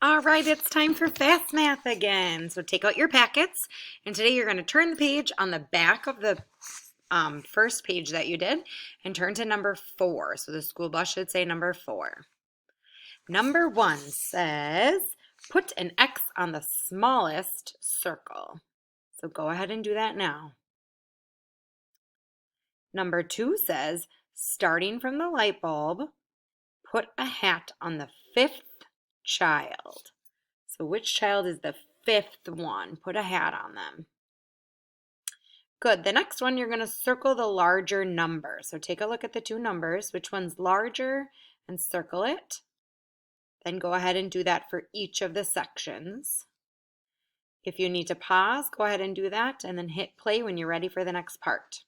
All right, it's time for Fast Math again. So take out your packets, and today you're going to turn the page on the back of the first page that you did and turn to number 4. So the school bus should say number 4. Number 1 says, put an X on the smallest circle. So go ahead and do that now. Number 2 says, starting from the light bulb, put a hat on the 5th child. So which child is the 5th one? Put a hat on them. Good. The next one, you're going to circle the larger number. So take a look at the two numbers. Which one's larger? And circle it. Then go ahead and do that for each of the sections. If you need to pause, go ahead and do that, and then hit play when you're ready for the next part.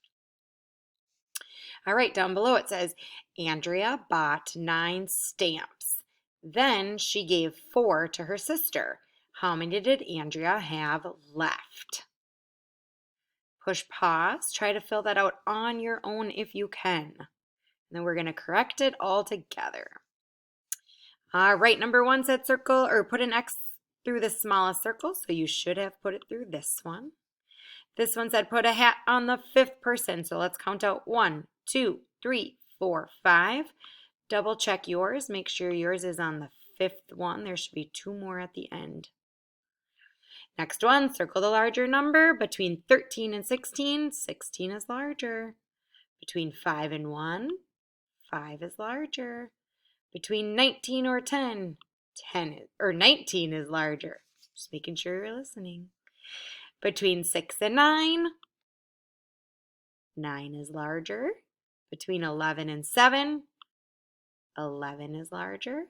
All right, down below it says, Andrea bought 9 stamps. Then she gave 4 to her sister. How many did Andrea have left? Push pause. Try to fill that out on your own if you can. And then we're going to correct it all together. All right, number 1 said circle or put an X through the smallest circle, so you should have put it through this one. This one said put a hat on the 5th person, so let's count out 1, 2, 3, 4, 5. Double check yours. Make sure yours is on the 5th one. There should be 2 more at the end. Next one, circle the larger number. Between 13 and 16, 16 is larger. Between 5 and 1, 5 is larger. Between 19 or 10, 19 is larger. Just making sure you're listening. Between 6 and 9, 9 is larger. Between 11 and 7, 11 is larger.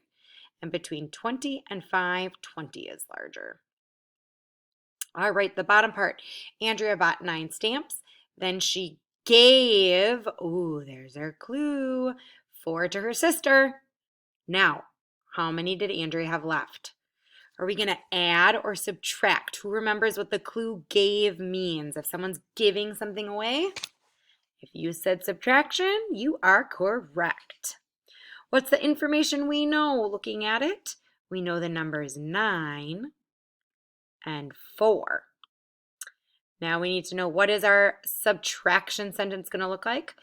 And between 20 and 5, 20 is larger. All right, the bottom part. Andrea bought 9 stamps. Then she gave, there's our clue, 4 to her sister. Now, how many did Andrea have left? Are we going to add or subtract? Who remembers what the clue gave means? If someone's giving something away? If you said subtraction, you are correct. What's the information we know looking at it? We know the numbers 9 and 4. Now we need to know, what is our subtraction sentence going to look like?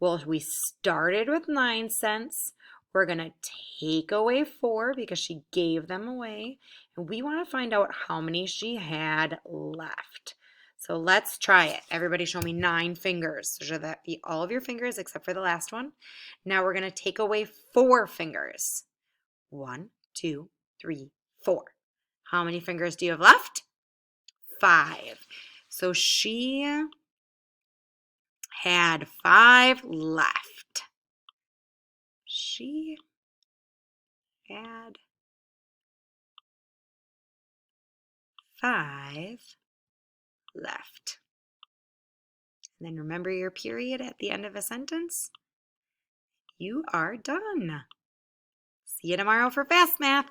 Well, we started with 9 cents. We're going to take away 4 because she gave them away. And we want to find out how many she had left. So let's try it. Everybody show me 9 fingers. So should that be all of your fingers except for the last one? Now we're going to take away 4 fingers. 1, 2, 3, 4. How many fingers do you have left? 5. So she had 5 left. She had 5 left. And then remember your period at the end of a sentence. You are done. See you tomorrow for Fast Math.